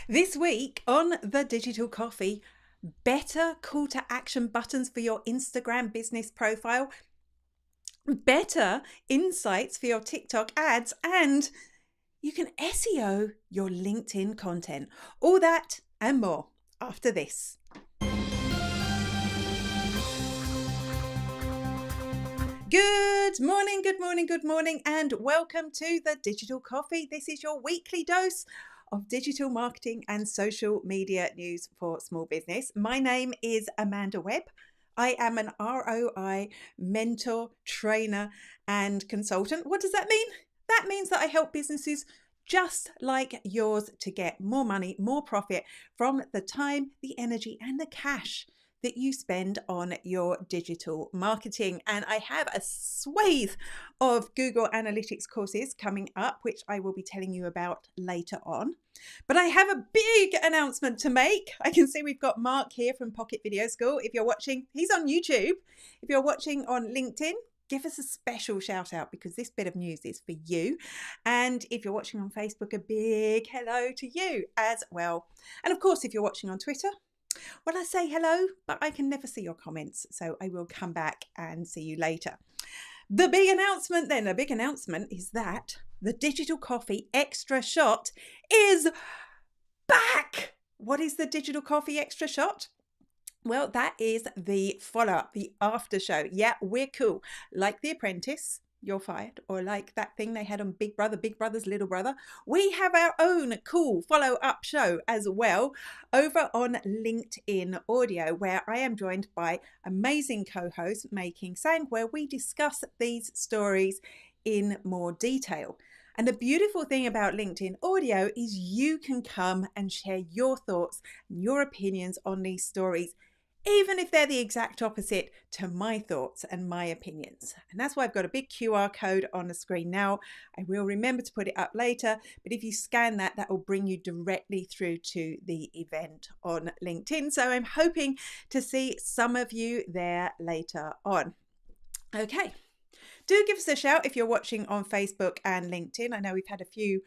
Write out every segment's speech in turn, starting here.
This week on the Digital Coffee, better call to action buttons for your Instagram business profile, better insights for your TikTok ads, and you can SEO your LinkedIn content. All that and more after this. Good morning, and welcome to the Digital Coffee. This is your weekly dose of digital marketing and social media news for small business. My name is Amanda Webb. I am an ROI mentor, trainer, and consultant. What does that mean? That means that I help businesses just like yours to get more money, more profit from the time, the energy, and the cash that you spend on your digital marketing. And I have a swathe of Google Analytics courses coming up, which I will be telling you about later on. But I have a big announcement to make. I can see we've got Mark here from Pocket Video School. If you're watching, he's on YouTube. If you're watching on LinkedIn, give us a special shout out because this bit of news is for you. And if you're watching on Facebook, a big hello to you as well. And of course, if you're watching on Twitter, well, I say hello, but I can never see your comments, so I will come back and see you later. The big announcement is that the Digital Coffee Extra Shot is back. What is the Digital Coffee Extra Shot? Well, that is the follow-up, the after show. Yeah, we're cool. Like The Apprentice, you're fired, or like that thing they had on Big Brother, Big Brother's little brother. We have our own cool follow-up show as well over on LinkedIn Audio, where I am joined by amazing co-host Making Sang, where we discuss these stories in more detail. And the beautiful thing about LinkedIn Audio is you can come and share your thoughts and your opinions on these stories, even if they're the exact opposite to my thoughts and my opinions. And that's why I've got a big QR code on the screen now. I will remember to put it up later, but if you scan that, that will bring you directly through to the event on LinkedIn. So I'm hoping to see some of you there later on. Okay, do give us a shout if you're watching on Facebook and LinkedIn. I know we've had a few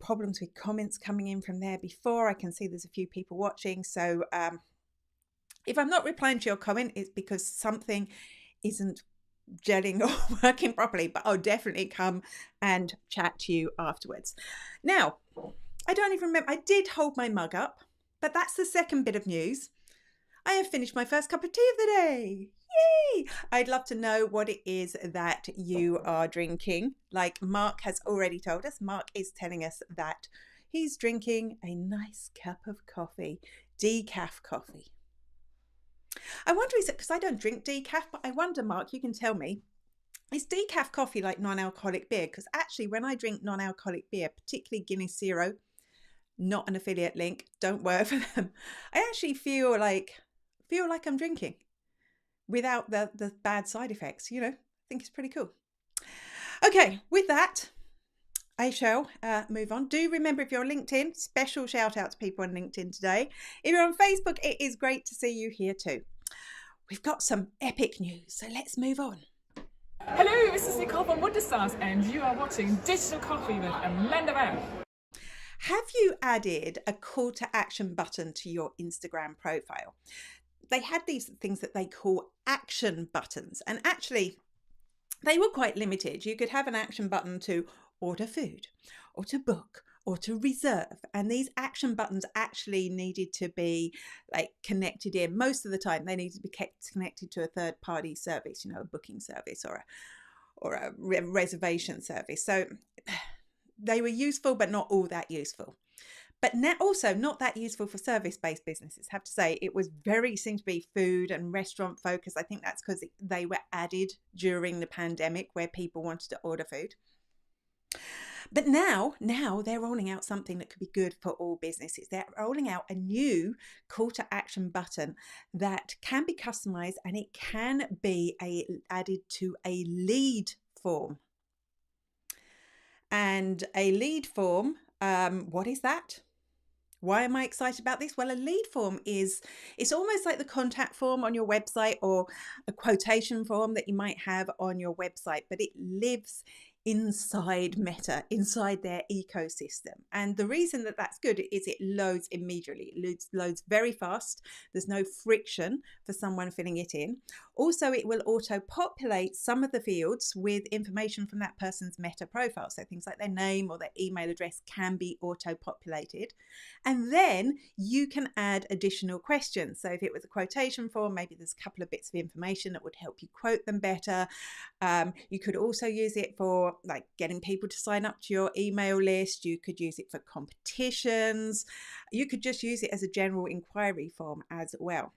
problems with comments coming in from there before. I can see there's a few people watching, so if I'm not replying to your comment, it's because something isn't gelling or working properly, but I'll definitely come and chat to you afterwards. Now, I don't even remember, I did hold my mug up, but that's the second bit of news. I have finished my first cup of tea of the day. Yay! I'd love to know what it is that you are drinking. Like Mark has already told us, Mark is telling us that he's drinking a nice cup of coffee, decaf coffee. I wonder, is it because I don't drink decaf, but I wonder, Mark, you can tell me, is decaf coffee like non-alcoholic beer? Because actually when I drink non-alcoholic beer, particularly Guinness Zero, not an affiliate link, don't work for them, I actually feel like I'm drinking without the bad side effects, you know. I think it's pretty cool. Okay, with that, I shall move on. Do remember, if you're on LinkedIn, special shout out to people on LinkedIn today. If you're on Facebook, it is great to see you here too. We've got some epic news, so let's move on. Hello, this is Nicole from Wonderstars, and you are watching Digital Coffee with Amanda Webb. Have you added a call to action button to your Instagram profile? They had these things that they call action buttons, and actually they were quite limited. You could have an action button to order food or to book or to reserve, and these action buttons actually needed to be like connected in. Most of the time they needed to be kept connected to a third party service, you know, a booking service or a reservation service. So they were useful, but not all that useful. But now also not that useful for service-based businesses. I have to say, it was seemed to be food and restaurant focused. I think that's because they were added during the pandemic where people wanted to order food. But now they're rolling out something that could be good for all businesses. They're rolling out a new call to action button that can be customized, and it can be added to a lead form. And a lead form, what is that? Why am I excited about this? Well, a lead form it's almost like the contact form on your website or a quotation form that you might have on your website, but it lives inside Meta, inside their ecosystem. And the reason that that's good is it loads immediately. It loads very fast. There's no friction for someone filling it in. Also, it will auto-populate some of the fields with information from that person's Meta profile. So things like their name or their email address can be auto-populated. And then you can add additional questions. So if it was a quotation form, maybe there's a couple of bits of information that would help you quote them better. You could also use it for like getting people to sign up to your email list. You could use it for competitions. You could just use it as a general inquiry form as well.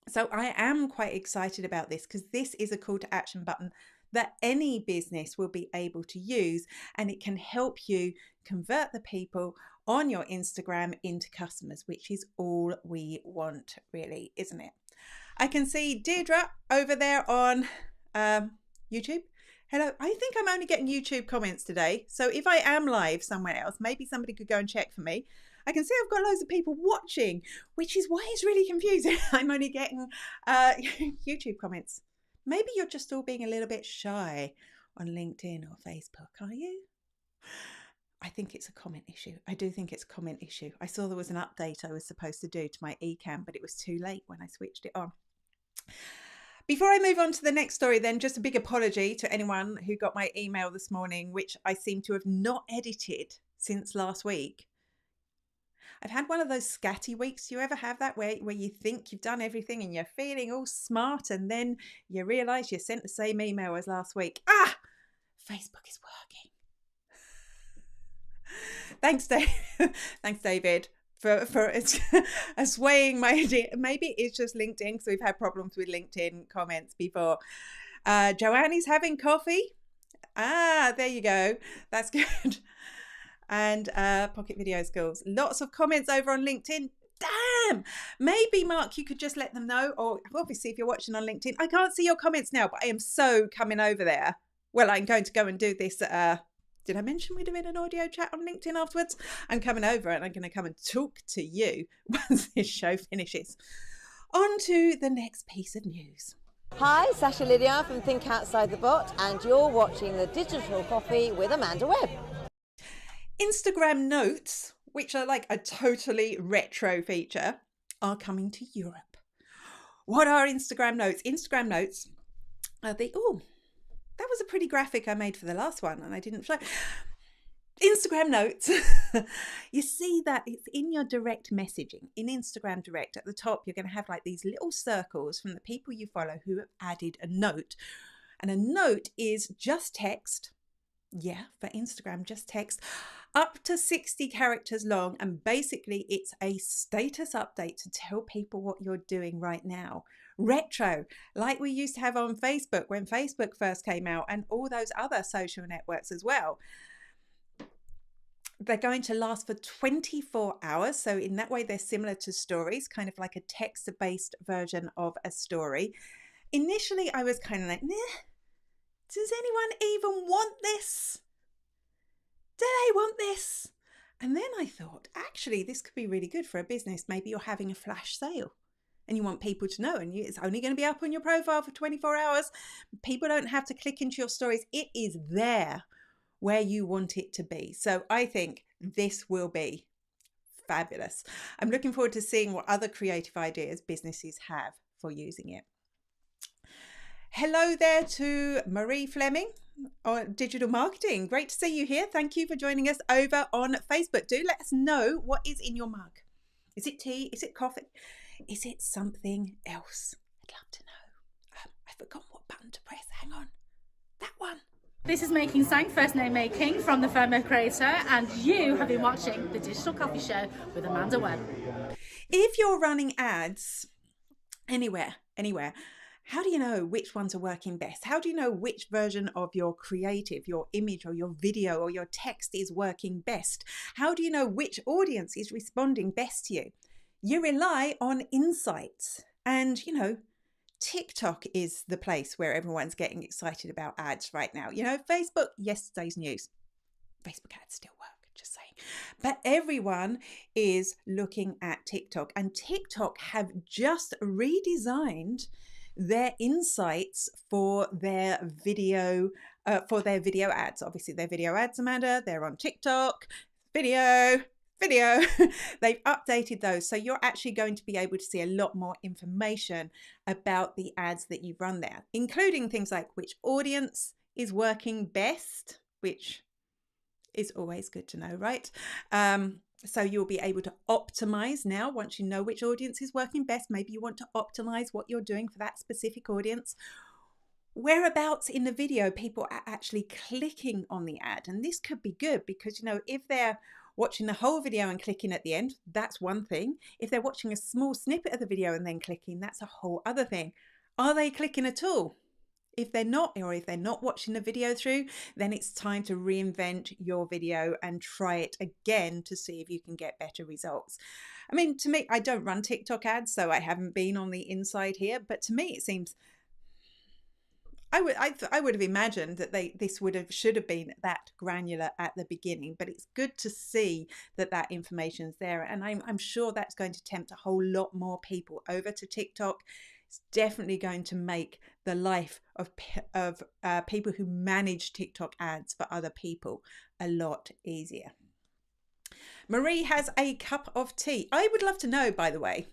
So I am quite excited about this because this is a call to action button that any business will be able to use, and it can help you convert the people on your Instagram into customers, which is all we want, really, isn't it? I can see Deirdre over there on YouTube. Hello. I think I'm only getting YouTube comments today. So if I am live somewhere else, maybe somebody could go and check for me. I can see I've got loads of people watching, which is why it's really confusing. I'm only getting YouTube comments. Maybe you're just all being a little bit shy on LinkedIn or Facebook, are you? I think it's a comment issue. I do think it's a comment issue. I saw there was an update I was supposed to do to my eCam, but it was too late when I switched it on. Before I move on to the next story, then, just a big apology to anyone who got my email this morning, which I seem to have not edited since last week. I've had one of those scatty weeks. Do you ever have that where you think you've done everything and you're feeling all smart, and then you realise you sent the same email as last week? Facebook is working. Thanks, Dave. Thanks, David, for swaying my idea. Maybe it's just LinkedIn, because we've had problems with LinkedIn comments before. Joanne's having coffee. There you go. That's good. And Pocket Video Skills. Lots of comments over on LinkedIn. Damn! Maybe, Mark, you could just let them know. Or obviously, if you're watching on LinkedIn, I can't see your comments now, but I am so coming over there. Well, I'm going to go and do this. Did I mention we're doing an audio chat on LinkedIn afterwards? I'm coming over and I'm going to come and talk to you once this show finishes. On to the next piece of news. Hi, Sasha Lydia from Think Outside the Bot, and you're watching the Digital Coffee with Amanda Webb. Instagram Notes, which are like a totally retro feature, are coming to Europe. What are Instagram Notes? Instagram Notes are that was a pretty graphic I made for the last one and I didn't show. Instagram Notes, you see that it's in your direct messaging. In Instagram Direct, at the top, you're going to have like these little circles from the people you follow who have added a note. And a note is just text. Yeah, for Instagram, just text up to 60 characters long. And basically, it's a status update to tell people what you're doing right now. Retro, like we used to have on Facebook when Facebook first came out, and all those other social networks as well. They're going to last for 24 hours. So in that way, they're similar to stories, kind of like a text-based version of a story. Initially, I was kind of like, does anyone even want this? Do they want this? And then I thought, actually, this could be really good for a business. Maybe you're having a flash sale and you want people to know, and it's only going to be up on your profile for 24 hours. People don't have to click into your stories. It is there where you want it to be. So I think this will be fabulous. I'm looking forward to seeing what other creative ideas businesses have for using it. Hello there to Marie Fleming on Digital Marketing. Great to see you here. Thank you for joining us over on Facebook. Do let us know what is in your mug. Is it tea? Is it coffee? Is it something else? I'd love to know. I've forgotten what button to press. Hang on. That one. This is Making Sang, First Name Making from the FOMO Creator, and you have been watching the Digital Coffee Show with Amanda Webb. If you're running ads anywhere, how do you know which ones are working best? How do you know which version of your creative, your image or your video or your text is working best? How do you know which audience is responding best to you? You rely on insights, and TikTok is the place where everyone's getting excited about ads right now. Facebook, yesterday's news. Facebook ads still work, just saying. But everyone is looking at TikTok, and TikTok have just redesigned their insights for their video ads. Obviously, their video ads, Amanda, they're on TikTok, video. They've updated those. So you're actually going to be able to see a lot more information about the ads that you run there, including things like which audience is working best, which is always good to know, right? So you'll be able to optimize now once you know which audience is working best. Maybe you want to optimize what you're doing for that specific audience. Whereabouts in the video people are actually clicking on the ad. And this could be good because, if they're watching the whole video and clicking at the end, that's one thing. If they're watching a small snippet of the video and then clicking, that's a whole other thing. Are they clicking at all? If they're not, or if they're not watching the video through, then it's time to reinvent your video and try it again to see if you can get better results. I mean, to me, I don't run TikTok ads, so I haven't been on the inside here, but to me, it seems I would have imagined that this should have been that granular at the beginning, but it's good to see that information's there, and I'm sure that's going to tempt a whole lot more people over to TikTok. It's definitely going to make the life of people who manage TikTok ads for other people a lot easier. Marie has a cup of tea. I would love to know, by the way,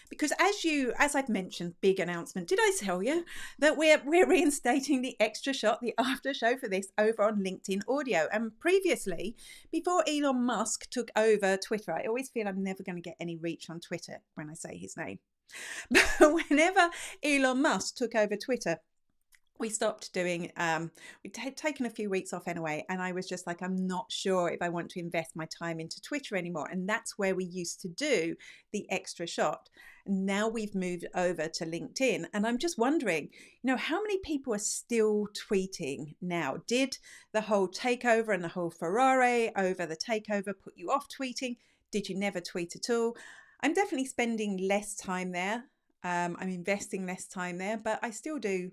because as I've mentioned, big announcement. Did I tell you that we're reinstating the extra shot, the after show for this over on LinkedIn Audio? And previously, before Elon Musk took over Twitter, I always feel I'm never going to get any reach on Twitter when I say his name. But whenever Elon Musk took over Twitter, we stopped doing, we'd taken a few weeks off anyway, and I was just like, I'm not sure if I want to invest my time into Twitter anymore. And that's where we used to do the extra shot. Now we've moved over to LinkedIn, and I'm just wondering, how many people are still tweeting now? Did the whole takeover and the whole Ferrari over the takeover put you off tweeting? Did you never tweet at all? I'm definitely spending less time there. I'm investing less time there, but I still do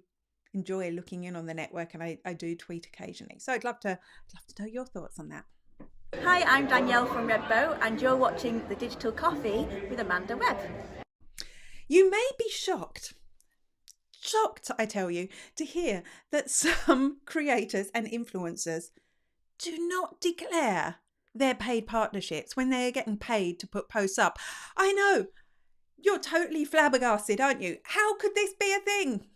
enjoy looking in on the network, and I do tweet occasionally. So I'd love to know your thoughts on that. Hi, I'm Danielle from Webb, and you're watching The Digital Coffee with Amanda Webb. You may be shocked, I tell you, to hear that some creators and influencers do not declare their paid partnerships when they're getting paid to put posts up. I know, you're totally flabbergasted, aren't you? How could this be a thing?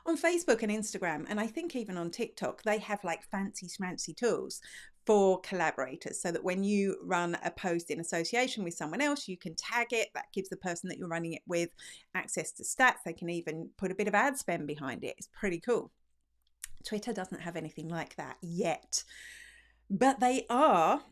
On Facebook and Instagram, and I think even on TikTok, they have like fancy schmancy tools for collaborators, so that when you run a post in association with someone else, you can tag it. That gives the person that you're running it with access to stats. They can even put a bit of ad spend behind it. It's pretty cool. Twitter doesn't have anything like that yet, but they have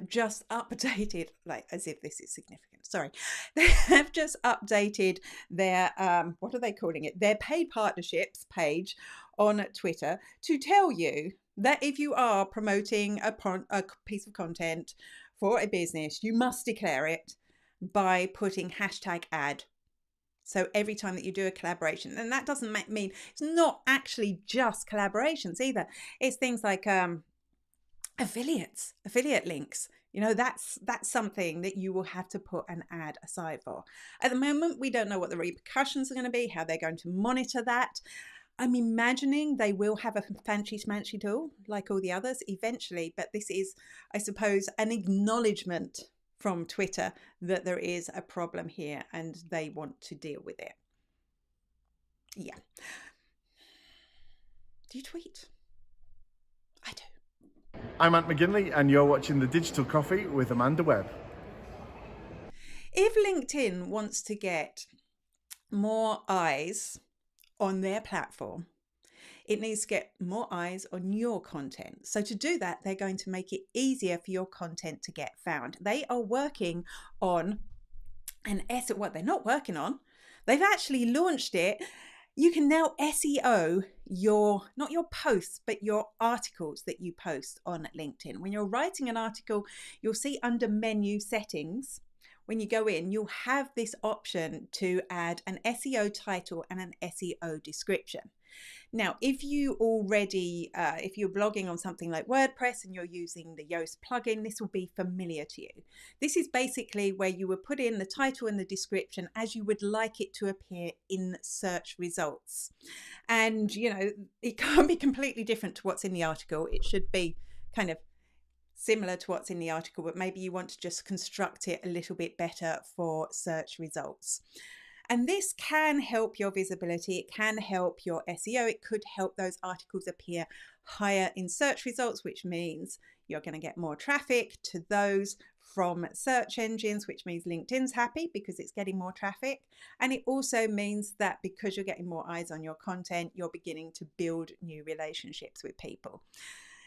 just updated, like as if this is significant, sorry. They have just updated their, what are they calling it? Their paid partnerships page on Twitter to tell you that if you are promoting a piece of content for a business, you must declare it by putting #ad. So every time that you do a collaboration, and that doesn't mean, it's not actually just collaborations either. It's things like affiliate links. That's something that you will have to put an ad aside for. At the moment, we don't know what the repercussions are going to be, how they're going to monitor that. I'm imagining they will have a fancy schmancy tool like all the others eventually, but this is, I suppose, an acknowledgement from Twitter that there is a problem here and they want to deal with it. Yeah. Do you tweet? I do. I'm Ant McGinley, and you're watching The Digital Coffee with Amanda Webb. If LinkedIn wants to get more eyes on their platform, it needs to get more eyes on your content. So to do that, they're going to make it easier for your content to get found. They are working on what they're not working on. They've actually launched it. You can now SEO not your posts, but your articles that you post on LinkedIn. When you're writing an article, you'll see under menu settings when you go in, you'll have this option to add an SEO title and an SEO description. Now, if you're blogging on something like WordPress and you're using the Yoast plugin, this will be familiar to you. This is basically where you would put in the title and the description as you would like it to appear in search results. And, you know, it can't be completely different to what's in the article. It should be kind of similar to what's in the article, but maybe you want to just construct it a little bit better for search results. And this can help your visibility, it can help your SEO, it could help those articles appear higher in search results, which means you're going to get more traffic to those from search engines, which means LinkedIn's happy because it's getting more traffic. And it also means that because you're getting more eyes on your content, you're beginning to build new relationships with people.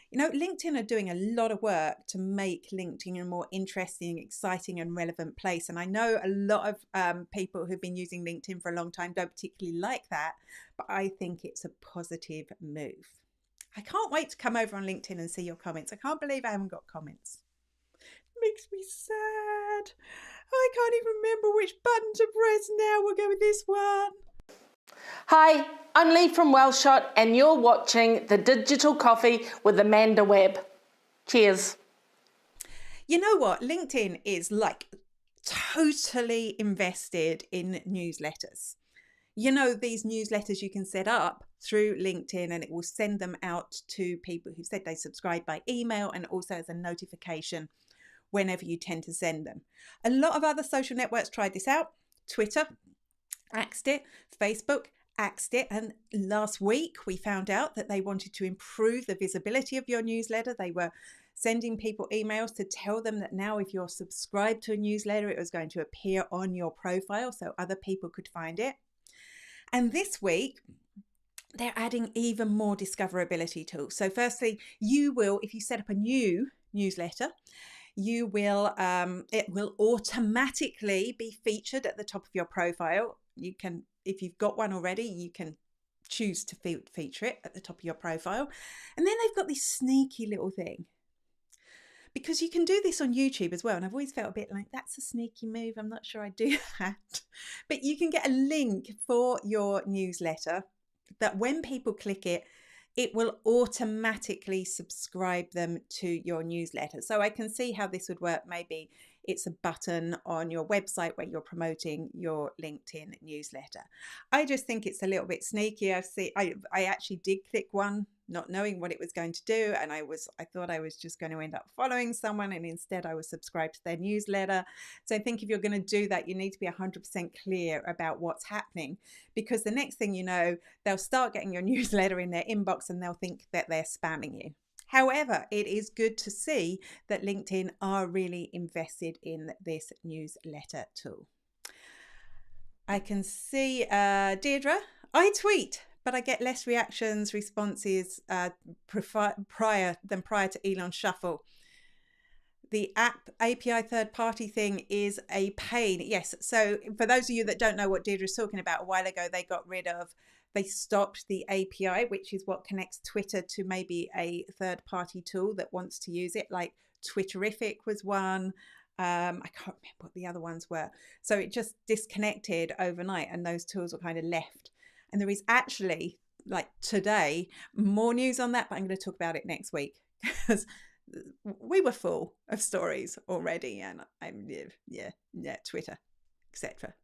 You know, LinkedIn are doing a lot of work to make LinkedIn a more interesting, exciting and relevant place. And I know a lot of people who've been using LinkedIn for a long time don't particularly like that, but I think it's a positive move. I can't wait to come over on LinkedIn and see your comments. I can't believe I haven't got comments. It makes me sad. I can't even remember which button to press now. We'll go with this one. Hi, I'm Lee from Wellshot and you're watching The Digital Coffee with Amanda Webb. Cheers. You know what? LinkedIn is like totally invested in newsletters. You know, these newsletters you can set up through LinkedIn and it will send them out to people who said they subscribe by email and also as a notification whenever you tend to send them. A lot of other social networks tried this out. Twitter axed it, Facebook axed it, and last week we found out that they wanted to improve the visibility of your newsletter. They were sending people emails to tell them that now if you're subscribed to a newsletter, it was going to appear on your profile so other people could find it. And this week, they're adding even more discoverability tools. So firstly, you will, if you set up a new newsletter, you will, it will automatically be featured at the top of your profile. You can, if you've got one already, you can choose to feature it at the top of your profile. And then they've got this sneaky little thing, because you can do this on YouTube as well. And I've always felt a bit like that's a sneaky move. I'm not sure I do that. But you can get a link for your newsletter that when people click it, it will automatically subscribe them to your newsletter. So I can see how this would work. Maybe it's a button on your website where you're promoting your LinkedIn newsletter. I just think it's a little bit sneaky. I actually did click one, not knowing what it was going to do, and I thought I was just going to end up following someone, and instead I was subscribed to their newsletter. So I think if you're going to do that, you need to be 100% clear about what's happening, because the next thing you know, they'll start getting your newsletter in their inbox and they'll think that they're spamming you. However, it is good to see that LinkedIn are really invested in this newsletter tool. I can see Deirdre, I tweet, but I get less responses prior to Elon Shuffle. The API third-party thing is a pain. Yes, so for those of you that don't know what Deirdre's talking about, a while ago they stopped the API, which is what connects Twitter to maybe a third-party tool that wants to use it, like Twitterific was one. I can't remember what the other ones were. So it just disconnected overnight and those tools were kind of left. And there is actually, like today, more news on that, but I'm going to talk about it next week because we were full of stories already. And Twitter, etc.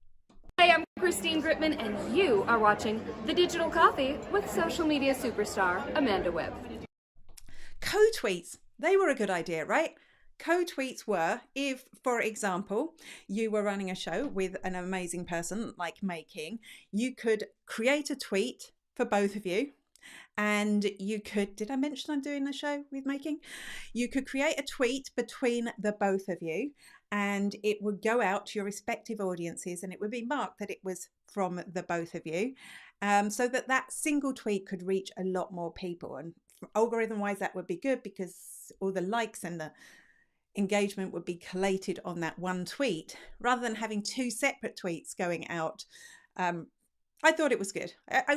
Hi, I'm Christine Gritman, and you are watching The Digital Coffee with social media superstar Amanda Webb. Co-tweets, they were a good idea, right? Co-tweets were, if, for example, you were running a show with an amazing person like May King, you could create a tweet for both of you. And you could, did I mention I'm doing a show with May King? You could create a tweet between the both of you, and it would go out to your respective audiences and it would be marked that it was from the both of you, so that single tweet could reach a lot more people. And algorithm wise, that would be good because all the likes and the engagement would be collated on that one tweet rather than having two separate tweets going out. I thought it was good.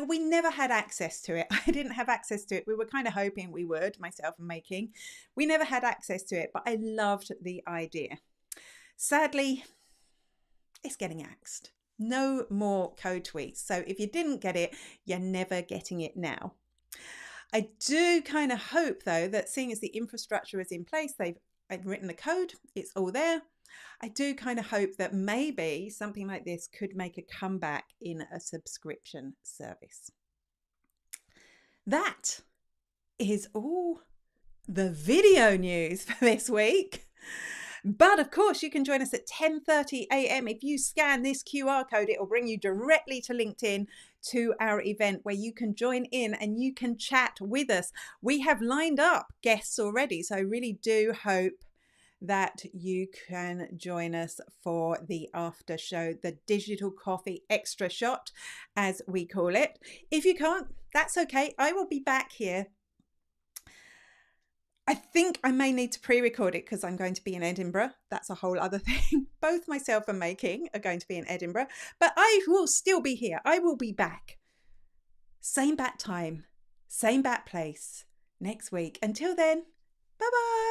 We never had access to it. I didn't have access to it. We were kind of hoping we would, myself and May King. We never had access to it, but I loved the idea. Sadly, it's getting axed. No more code tweets. So if you didn't get it, you're never getting it now. I do kind of hope, though, that seeing as the infrastructure is in place, they've written the code, it's all there. I do kind of hope that maybe something like this could make a comeback in a subscription service. That is all the video news for this week. But of course, you can join us at 10:30 a.m. If you scan this QR code, it will bring you directly to LinkedIn to our event where you can join in and you can chat with us. We have lined up guests already, so I really do hope that you can join us for the after show, the Digital Coffee Extra Shot, as we call it. If you can't, that's okay. I will be back here. I think I may need to pre-record it because I'm going to be in Edinburgh. That's a whole other thing. Both myself and May King are going to be in Edinburgh, but I will still be here. I will be back. Same bat time, same bat place next week. Until then, bye-bye.